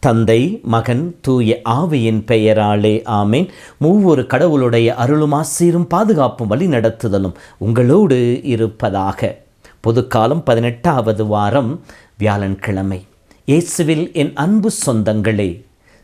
தந்தை, மகன், தூய ஆவியின் பெயராலே ஆமேன். மூவொரு கடவுளுடைய அருளும் ஆசீரும் பாதுகாப்பும் வழி நடத்துதலும் உங்களோடு இருப்பதாக. பொதுக்காலம் 18வது வாரம் வியாழன்கிழமை. இயேசுவில் என் அன்பு சொந்தங்களே,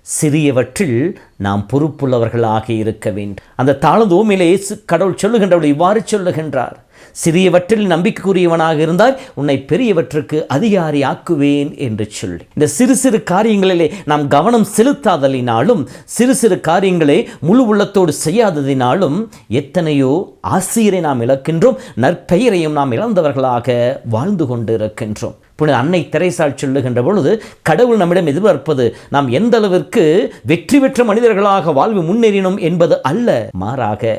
சிறியவற்றில் நாம் பொறுப்புள்ளவர்களாக இருக்க வேண்டும். அந்த தாளந்தோமிலே இயேசு கடவுள் சொல்லுகின்றவள் இவ்வாறு சொல்லுகின்றார்: சிறியவற்றில் நம்பிக்கைக்குரியவனாக இருந்தால் உன்னை பெரியவற்றுக்கு அதிகாரி ஆக்குவேன் என்று சொல்லி. இந்த சிறு சிறு காரியங்களிலே நாம் கவனம் செலுத்தாதலினாலும், சிறு சிறு காரியங்களே முழு உள்ளத்தோடு செய்யாததினாலும் எத்தனையோ ஆசிரியரை நாம் இழக்கின்றோம், நற்பெயரையும் நாம் இழந்தவர்களாக வாழ்ந்து கொண்டு இருக்கின்றோம். புனித அன்னை தெரேசாள் சொல்லுகின்ற பொழுது, கடவுள் நம்மிடம் எதிர்பார்ப்பது நாம் எந்த அளவிற்கு வெற்றி பெற்ற மனிதர்களாக வாழ்வு முன்னேறினோம் என்பது அல்ல, மாறாக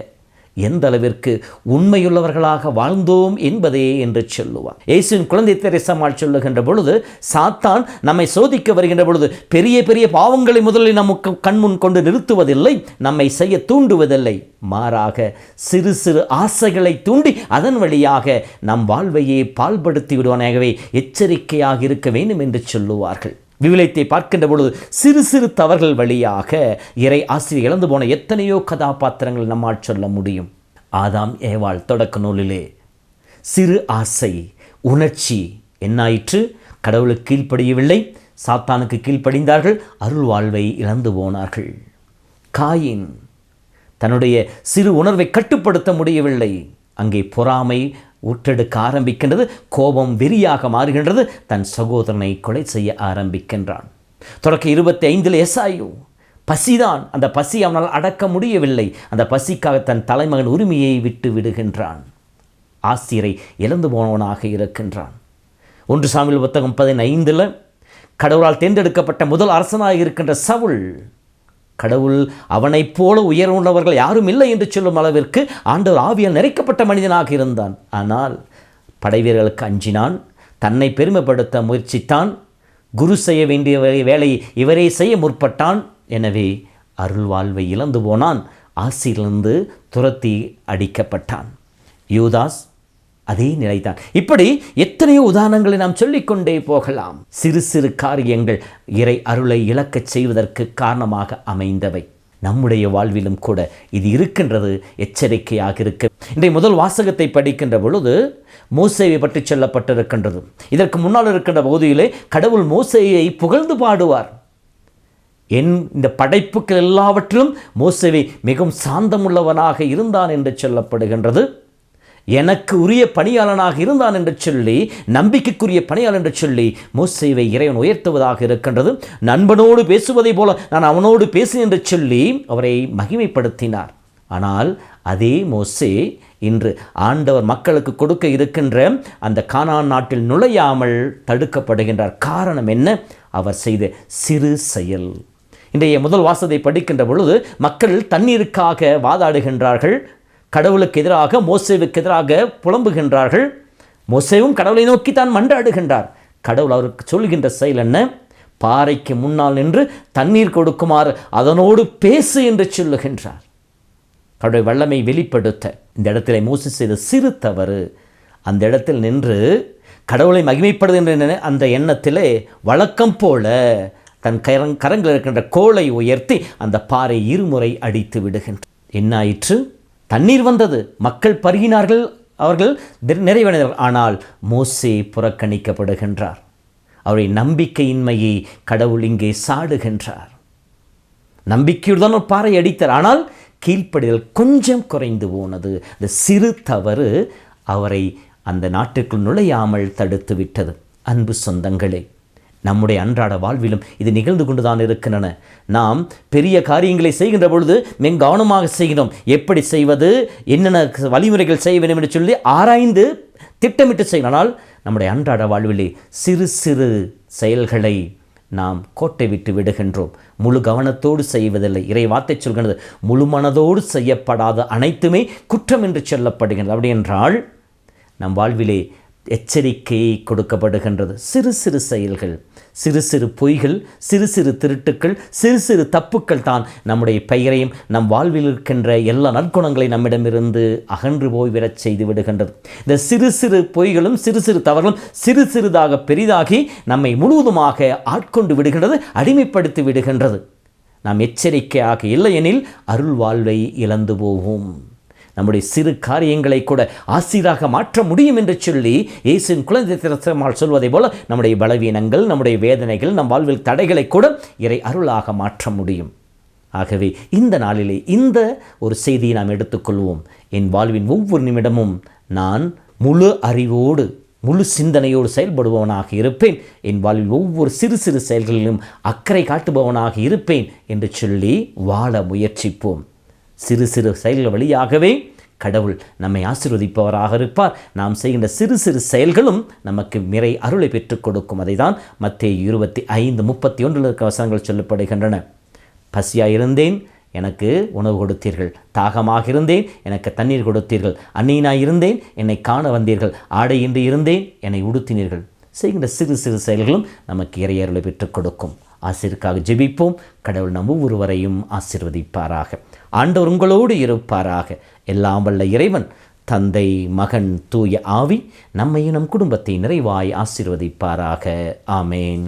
எந்த அளவிற்கு உண்மையுள்ளவர்களாக வாழ்ந்தோம் என்பதே என்று சொல்லுவார். இயேசுவின் குழந்தை தெரேசாள் சொல்லுகின்ற பொழுது, சாத்தான் நம்மை சோதிக்க வருகின்ற பொழுது பெரிய பெரிய பாவங்களை முதலில் நமக்கு கண்முன் கொண்டு நிறுத்துவதில்லை, நம்மை செய்ய தூண்டுவதில்லை, மாறாக சிறு சிறு ஆசைகளை தூண்டி அதன் வழியாக நம் வாழ்வையே பாழ்படுத்தி விடுவானாகவே எச்சரிக்கையாக இருக்க வேண்டும் என்று சொல்லுவார்கள். விவிலியத்தை பார்க்கின்ற பொழுது சிறு சிறு தவறுகள் வழியாக இறை ஆசிரியர் இழந்து போன எத்தனையோ கதாபாத்திரங்கள் நம்மால் சொல்ல முடியும். ஆதாம் ஏவாள் தொடக்க நூலிலே சிறு ஆசை, உணர்ச்சி என்னாயிற்று? கடவுளுக்கு கீழ்ப்படியவில்லை, சாத்தானுக்கு கீழ்ப்படிந்தார்கள், அருள் வாழ்வை இழந்து போனார்கள். காயின் தன்னுடைய சிறு உணர்வை கட்டுப்படுத்த முடியவில்லை, அங்கே பொறாமை ஊற்றெடுக்க ஆரம்பிக்கின்றது, கோபம் வெறியாக மாறுகின்றது, தன் சகோதரனை கொலை செய்ய ஆரம்பிக்கின்றான். தொடக்க 25 ஏசாயு பசிதான், அந்த பசி அவனால் அடக்க முடியவில்லை, அந்த பசிக்காக தன் தலைமகன் உரிமையை விட்டு விடுகின்றான், ஆசிரியரை இழந்து போனவனாக இருக்கின்றான். 1 சாமுவேல் புத்தகம் 15 கடவுளால் தேர்ந்தெடுக்கப்பட்ட முதல் அரசனாக இருக்கின்ற சவுல், கடவுள் அவனைப் போல உயர்வுள்ளவர்கள் யாரும் இல்லை என்று சொல்லும் அளவிற்கு ஆண்டவர் ஆவியால் நிறைக்கப்பட்ட மனிதனாக இருந்தான். ஆனால் படைவீரர்களுக்கு அஞ்சினான், தன்னை பெருமைப்படுத்த முயற்சித்தான், குரு செய்ய வேண்டிய வேலையை இவரே செய்ய முற்பட்டான். எனவே அருள் வாழ்வை இழந்து போனான், ஆசியிலிருந்து துரத்தி அடிக்கப்பட்டான். யூதாஸ் அதே நிலைதான். இப்படி எத்தனையோ உதாரணங்களை நாம் சொல்லிக்கொண்டே போகலாம். சிறு சிறு காரியங்கள் இறை அருளை இழக்கச் செய்வதற்கு காரணமாக அமைந்தவை. நம்முடைய வாழ்விலும் கூட இது இருக்கின்றது, எச்சரிக்கையாக இருக்க. இன்றைய முதல் வாசகத்தை படிக்கின்ற பொழுது மோசேயை பற்றி சொல்லப்பட்டிருக்கின்றது. இதற்கு முன்னால் இருக்கின்ற பகுதியிலே கடவுள் மோசேயை புகழ்ந்து பாடுவார். இந்த படைப்புகள் எல்லாவற்றிலும் மோசேவை மிகவும் சாந்தமுள்ளவனாக இருந்தான் என்று சொல்லப்படுகின்றது. எனக்கு உரிய பணியாளனாக இருந்தான் என்று சொல்லி, நம்பிக்கைக்குரிய பணியாளன் என்று சொல்லி மோசேவை இறைவன் உயர்த்துவதாக இருக்கின்றது. நண்பனோடு பேசுவதை போல நான் அவனோடு பேசினேன் என்று சொல்லி அவரை மகிமைப்படுத்தினார். ஆனால் அதே மோசே இன்று ஆண்டவர் மக்களுக்கு கொடுக்க இருக்கின்ற அந்த கானான் நாட்டில் நுழையாமல் தடுக்கப்படுகின்றார். காரணம் என்ன? அவர் செய்த சிறு செயல். இன்றைய முதல் வாசத்தை படிக்கின்ற பொழுது மக்கள் தண்ணீருக்காக வாதாடுகின்றார்கள், கடவுளுக்கு எதிராக மோசேவுக்கு எதிராக புலம்புகின்றார்கள். மோசேவும் கடவுளை நோக்கி தான் மன்றாடுகின்றார். கடவுள் அவருக்கு சொல்கின்ற செயல் என்ன? பாறைக்கு முன்னால் நின்று தண்ணீர் கொடுக்குமாறு அதனோடு பேசு என்று சொல்லுகின்றார். கடவுள் வல்லமை வெளிப்படுத்த இந்த இடத்துல மோசே செய்த சிறு தவறு. அந்த இடத்தில் நின்று கடவுளை மகிமைப்படுகின்ற அந்த எண்ணத்திலே வழக்கம் போல தன் கரங்கள் இருக்கின்ற கோலை உயர்த்தி அந்த பாறை இருமுறை அடித்து விடுகின்றார். என்னாயிற்று? தண்ணீர் வந்தது, மக்கள் பருகினார்கள், அவர்கள் நிறைவடைந்தார்கள். ஆனால் மோசே புறக்கணிக்கப்படுகின்றார். அவருடைய நம்பிக்கையின்மையை கடவுள் இங்கே சாடுகின்றார். நம்பிக்கையுடன் ஒரு பாறை அடித்தார், ஆனால் கீழ்ப்படிதல் கொஞ்சம் குறைந்து போனது. இந்த சிறு தவறு அவரை அந்த நாட்டுக்குள் நுழையாமல் தடுத்து விட்டது. அன்பு சொந்தங்களே, நம்முடைய அன்றாட வாழ்விலும் இது நிகழ்ந்து கொண்டுதான் இருக்கின்றன. நாம் பெரிய காரியங்களை செய்கின்ற பொழுது மிக கவனமாக செய்கிறோம். எப்படி செய்வது, என்னென்ன வழிமுறைகள் செய்ய வேண்டும் என்று சொல்லி ஆராய்ந்து திட்டமிட்டு செய்யணும். ஆனால் நம்முடைய அன்றாட வாழ்விலே சிறு சிறு செயல்களை நாம் கோட்டை விட்டு விடுகின்றோம். முழு கவனத்தோடு செய்வதில்லை. இறை வார்த்தை சொல்கிறது, முழு மனதோடு செய்யப்படாத அனைத்துமே குற்றம் என்று சொல்லப்படுகின்றது. அப்படி என்றால் நம் வாழ்விலே எச்சரிக்கை கொடுக்கப்படுகின்றது. சிறு சிறு செயல்கள், சிறு சிறு பொய்கள், சிறு சிறு திருட்டுக்கள், சிறு சிறு தப்புக்கள் தான் நம்முடைய பெயரையும் நம் வாழ்வில் இருக்கின்ற எல்லா நற்குணங்களை நம்மிடமிருந்து அகன்று போய்விடச் செய்து விடுகின்றது. இந்த சிறு சிறு பொய்களும் சிறு சிறு தவறுகளும் சிறு சிறிதாக பெரிதாகி நம்மை முழுவதுமாக ஆட்கொண்டு விடுகின்றது, அடிமைப்படுத்தி விடுகின்றது. நாம் எச்சரிக்கையாக இல்லையெனில் அருள் வாழ்வை இழந்து போவோம். நம்முடைய சிறு காரியங்களை கூட ஆசீராக மாற்ற முடியும் என்று சொல்லி இயேசுவின் குழந்தை திரமால் சொல்வதை போல நம்முடைய பலவீனங்கள், நம்முடைய வேதனைகள், நம் வாழ்வில் தடைகளை கூட இறை அருளாக மாற்ற முடியும். ஆகவே இந்த நாளிலே இந்த ஒரு செய்தியை நாம் எடுத்துக்கொள்வோம். என் வாழ்வின் ஒவ்வொரு நிமிடமும் நான் முழு அறிவோடு முழு சிந்தனையோடு செயல்படுபவனாக இருப்பேன். என் வாழ்வில் ஒவ்வொரு சிறு சிறு செயல்களிலும் அக்கறை காட்டுபவனாக இருப்பேன் என்று சொல்லி வாழ முயற்சிப்போம். சிறு சிறு செயல்கள் வழியாகவே கடவுள் நம்மை ஆசீர்வதிப்பவராக இருப்பார். நாம் செய்கின்ற சிறு சிறு செயல்களும் நமக்கு நிறை அருளை பெற்றுக் கொடுக்கும். அதை தான் மத்தேயு 25:31 இருக்க வசனங்கள் சொல்லப்படுகின்றன. பசியாக இருந்தேன், எனக்கு உணவு கொடுத்தீர்கள். தாகமாக இருந்தேன், எனக்கு தண்ணீர் கொடுத்தீர்கள். அந்நியனாய் இருந்தேன், என்னை காண வந்தீர்கள். ஆடையின்றி இருந்தேன், என்னை உடுத்தினீர்கள். செய்கின்ற சிறு சிறு செயல்களும் நமக்கு இறை அருளை பெற்றுக் கொடுக்கும். ஆசிரியருக்காக ஜெபிப்போம். கடவுள் நம் ஒவ்வொருவரையும் ஆசீர்வதிப்பாராக. ஆண்டவர் உங்களோடு இருப்பாராக. எல்லாம் வல்ல இறைவன் தந்தை, மகன், தூய ஆவி நம்மையும் நம் குடும்பத்தை நிறைவாய் ஆசீர்வதிப்பாராக. ஆமேன்.